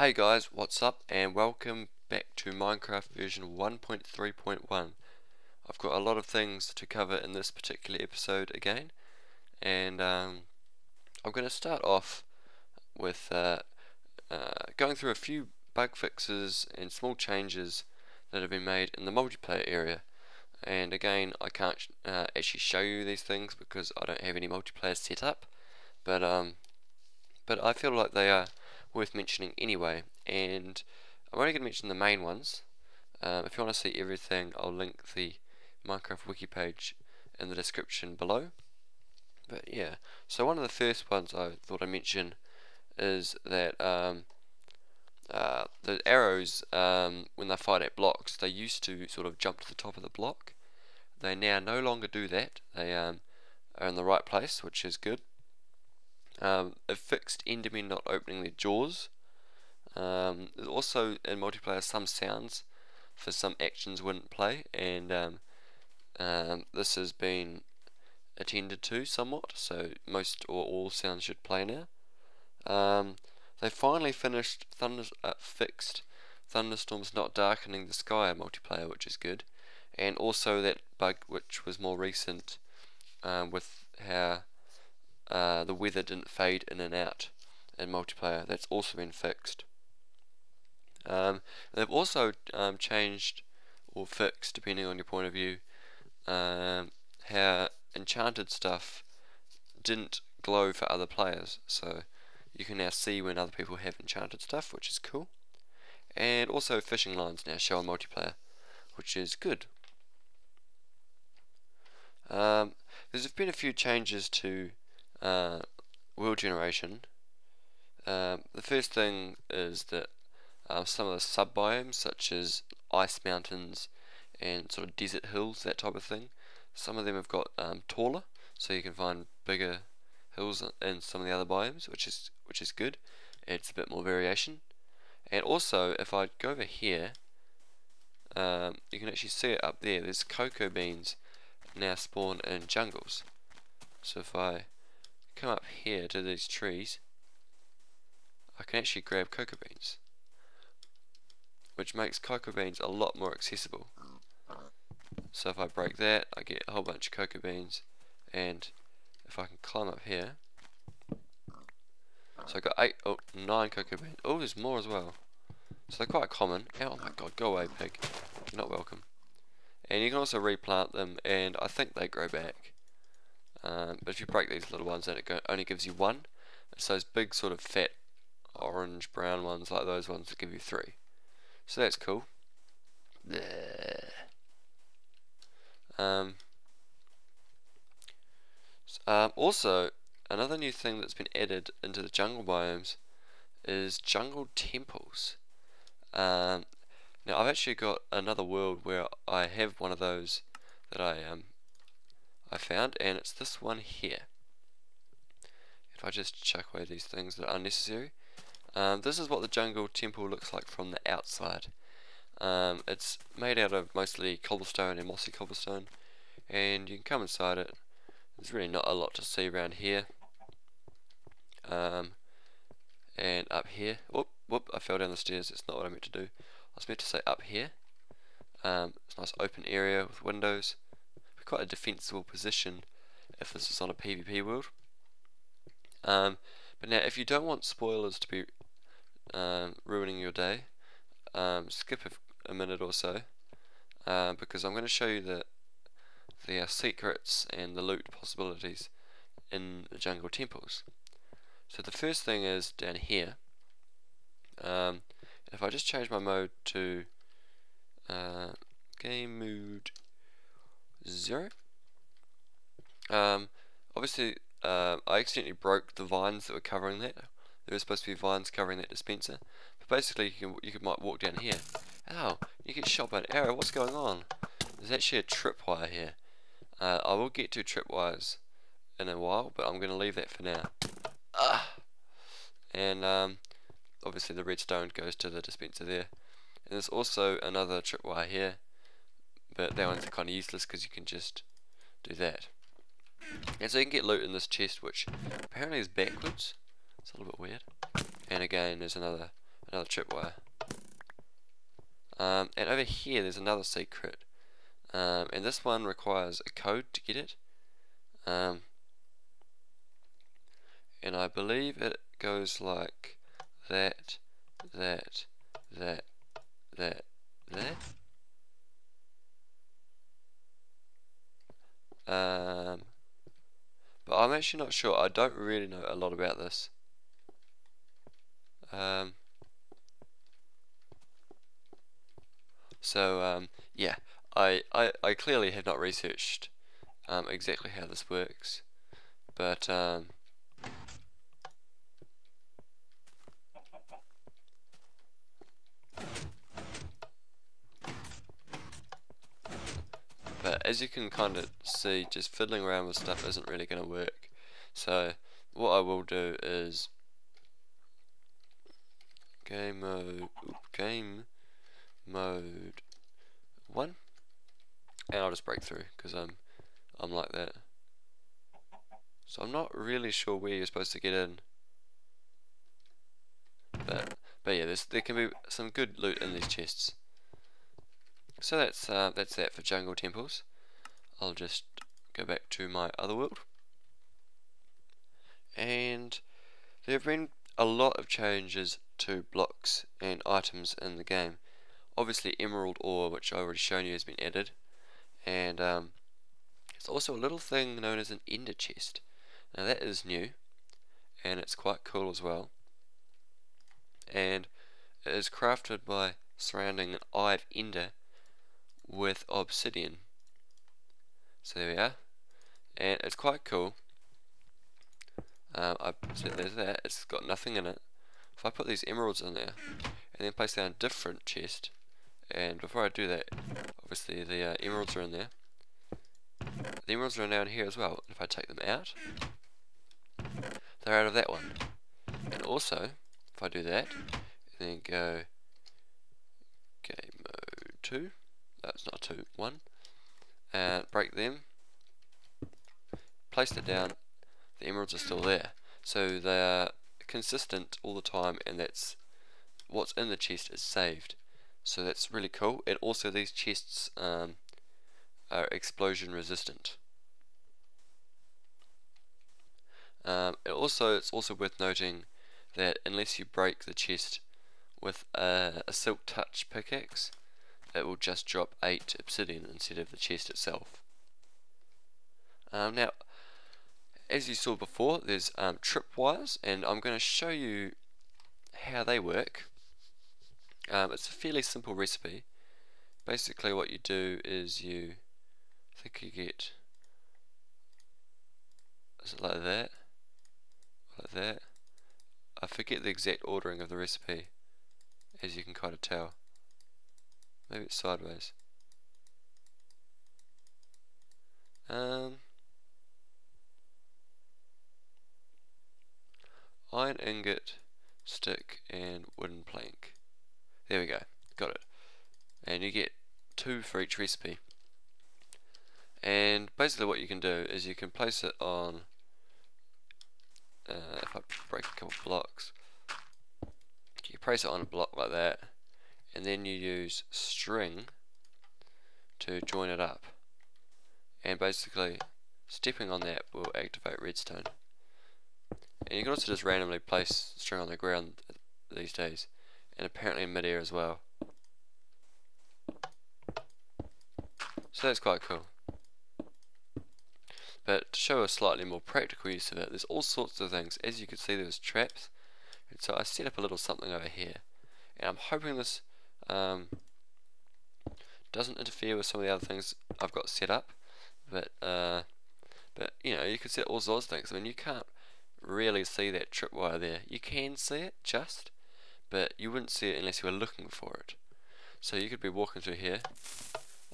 Hey guys, what's up and welcome back to Minecraft version 1.3.1. I've got a lot of things to cover in this particular episode again, and I'm going to start off with going through a few bug fixes and small changes that have been made in the multiplayer area. And again, I can't actually show you these things because I don't have any multiplayer set up, but I feel like they are worth mentioning anyway, and I'm only going to mention the main ones. If you want to see everything, I'll link the Minecraft wiki page in the description below. But yeah, so one of the first ones I thought I'd mention is that the arrows, when they fight at blocks, they used to sort of jump to the top of the block. They now no longer do that. They are in the right place, which is good. It fixed endermen not opening their jaws. There's also in multiplayer some sounds for some actions wouldn't play, and this has been attended to somewhat, so most or all sounds should play now. They finally fixed thunderstorms not darkening the sky in multiplayer, which is good, and also that bug which was more recent with how the weather didn't fade in and out in multiplayer. That's also been fixed. They've also changed or fixed, depending on your point of view, how enchanted stuff didn't glow for other players. So you can now see when other people have enchanted stuff, which is cool. And also fishing lines now show on multiplayer, which is good. There's been a few changes to world generation. The first thing is that some of the sub-biomes, such as ice mountains and sort of desert hills, that type of thing, some of them have got taller, so you can find bigger hills in some of the other biomes, which is good. It's a bit more variation. And also, if I go over here, you can actually see it up there. There's cocoa beans now spawn in jungles. So if I come up here to these trees, I can actually grab cocoa beans, which makes cocoa beans a lot more accessible. So if I break that, I get a whole bunch of cocoa beans, and if I can climb up here, so I got 9 cocoa beans. Oh, there's more as well. So they're quite common. Oh my god, go away, pig. You're not welcome. And you can also replant them, and I think they grow back. But if you break these little ones, then it only gives you 1. It's those big sort of fat orange brown ones like those ones that give you 3. So that's cool. Also, another new thing that's been added into the jungle biomes is jungle temples. Now I've actually got another world where I have one of those that I found, and it's this one here. If I just chuck away these things that are unnecessary, this is what the jungle temple looks like from the outside. It's made out of mostly cobblestone and mossy cobblestone, and you can come inside it. There's really not a lot to see around here. And up here, whoop, I fell down the stairs. It's not what I meant to do. I was meant to say up here. It's a nice open area with windows. Quite a defensible position if this is on a PvP world. But now, if you don't want spoilers to be ruining your day, skip a minute or so, because I'm going to show you the secrets and the loot possibilities in the jungle temples. So the first thing is down here. If I just change my mode to game mode 0, obviously I accidentally broke the vines that were covering that. There were supposed to be vines covering that dispenser, but basically you might walk down here. Ow! You get shot by an arrow. What's going on? There's actually a tripwire here. I will get to tripwires in a while, but I'm going to leave that for now. And obviously the redstone goes to the dispenser there. And there's also another tripwire here, but that one's kind of useless because you can just do that. And so you can get loot in this chest, which apparently is backwards. It's a little bit weird. And again, there's another another tripwire. And over here there's another secret, and this one requires a code to get it, and I believe it goes like that, that, that, that, that. But I'm actually not sure. I don't really know a lot about this. Yeah, I clearly have not researched exactly how this works, but as you can kind of see, just fiddling around with stuff isn't really going to work. So what I will do is game mode 1, and I'll just break through because I'm like that. So I'm not really sure where you're supposed to get in, but yeah, there can be some good loot in these chests. So that's that for jungle temples. I'll just go back to my other world, and there have been a lot of changes to blocks and items in the game. Obviously emerald ore, which I've already shown you, has been added, and there's also a little thing known as an ender chest. Now that is new, and it's quite cool as well, and it is crafted by surrounding an eye of ender with obsidian. So there we are, and it's quite cool. I said there's that, it's got nothing in it. If I put these emeralds in there and then place down a different chest, and before I do that, obviously the emeralds are in there. The emeralds are down here as well. If I take them out, they're out of that one. And also, if I do that, and then go game mode 2, that's not 2, 1, and break them, place it down, the emeralds are still there. So they are consistent all the time, and that's what's in the chest is saved. So that's really cool. And also these chests are explosion resistant. It's also worth noting that unless you break the chest with a silk touch pickaxe, it will just drop 8 obsidian instead of the chest itself. Now, as you saw before, there's tripwires, and I'm going to show you how they work. It's a fairly simple recipe. Basically what you do is I think you get, is it like that? Like that? I forget the exact ordering of the recipe, as you can kind of tell. Maybe it's sideways. Iron ingot, stick, and wooden plank. There we go, got it. And you get 2 for each recipe. And basically what you can do is you can place it on, if I break a couple blocks, you place it on a block like that, and then you use string to join it up. And basically stepping on that will activate redstone. And you can also just randomly place string on the ground these days, and apparently in mid-air as well. So that's quite cool. But to show a slightly more practical use of it, there's all sorts of things. As you can see, there's traps, and so I set up a little something over here, and I'm hoping this doesn't interfere with some of the other things I've got set up. But you know, you could set all sorts of things. I mean, you can't really see that tripwire there. You can see it just, but you wouldn't see it unless you were looking for it. So you could be walking through here.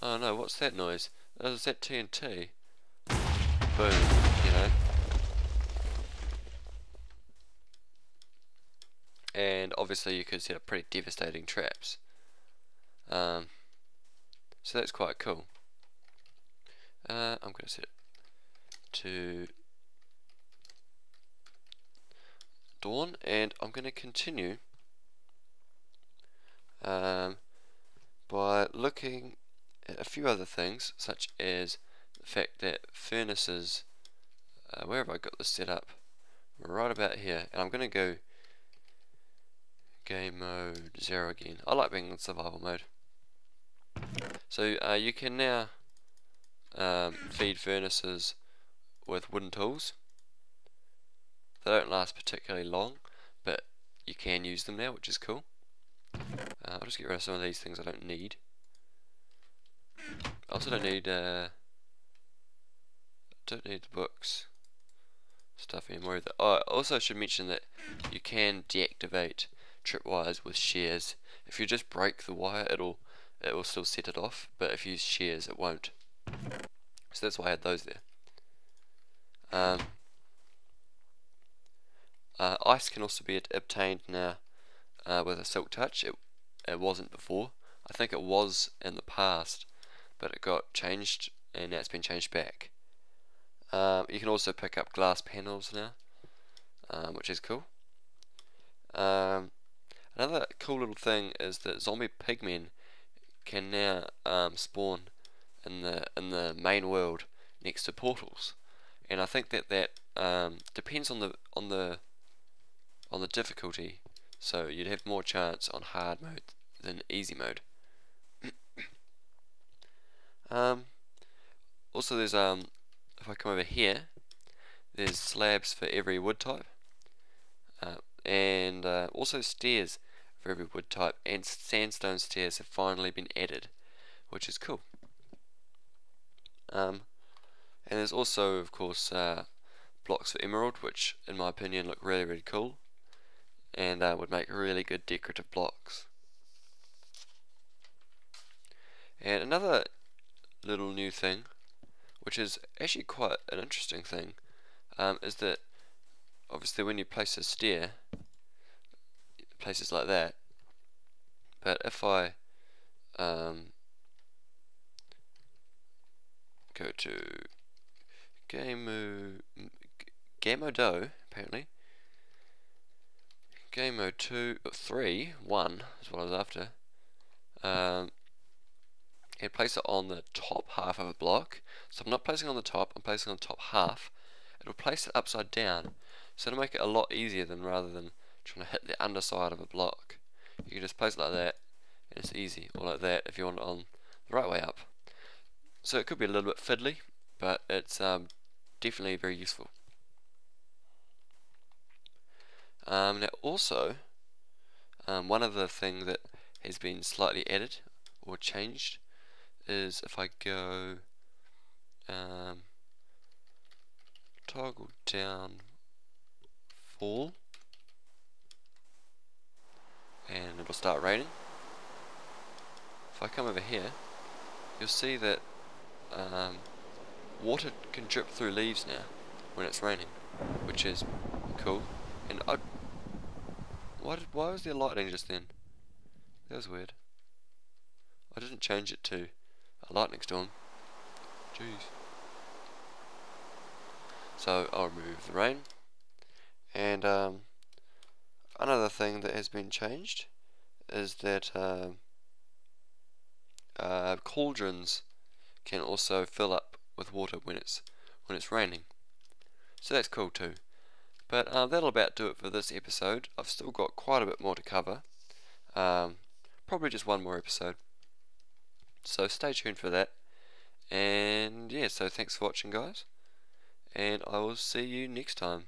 Oh no, what's that noise? Oh, is that TNT? Boom, you know. And obviously you could set up pretty devastating traps. So that's quite cool. I'm going to set it to dawn, and I'm going to continue by looking at a few other things, such as the fact that furnaces, where have I got this set up? Right about here, and I'm going to go game mode 0 again. I like being in survival mode. So you can now feed furnaces with wooden tools. They don't last particularly long, but you can use them now, which is cool. I'll just get rid of some of these things I don't need. I also don't need the books stuff anymore either. Oh, I also should mention that you can deactivate tripwires with shears. If you just break the wire, it will still set it off, but if you use shears, it won't. So that's why I had those there. Ice can also be obtained now with a silk touch. It wasn't before. I think it was in the past, but it got changed, and now it's been changed back. You can also pick up glass panels now, which is cool. Another cool little thing is that zombie pigmen can now spawn in the main world next to portals, and I think that depends on the difficulty. So you'd have more chance on hard mode than easy mode. Also, there's if I come over here, there's slabs for every wood type, and also stairs for every wood type, and sandstone stairs have finally been added, which is cool. And there's also, of course, blocks for emerald, which in my opinion look really cool, and would make really good decorative blocks. And another little new thing, which is actually quite an interesting thing, is that obviously when you place a stair, places like that, but if I go to game mode apparently, game mode 2, 3, 1 is what I was after, and place it on the top half of a block. So I'm not placing on the top, I'm placing on the top half. It'll place it upside down, so it'll make it a lot easier than rather than trying to hit the underside of a block. You can just place it like that, and it's easy, or like that if you want it on the right way up. So it could be a little bit fiddly, but it's definitely very useful. Now also, one other thing that has been slightly added or changed is if I go toggle down fall, and it'll start raining. If I come over here, you'll see that water can drip through leaves now when it's raining, which is cool. And why was there lightning just then? That was weird. I didn't change it to a lightning storm. Jeez. So I'll remove the rain. And another thing that has been changed is that cauldrons can also fill up with water when it's raining. So that's cool too. But that'll about do it for this episode. I've still got quite a bit more to cover. Probably just one more episode. So stay tuned for that. And yeah, so thanks for watching, guys. And I will see you next time.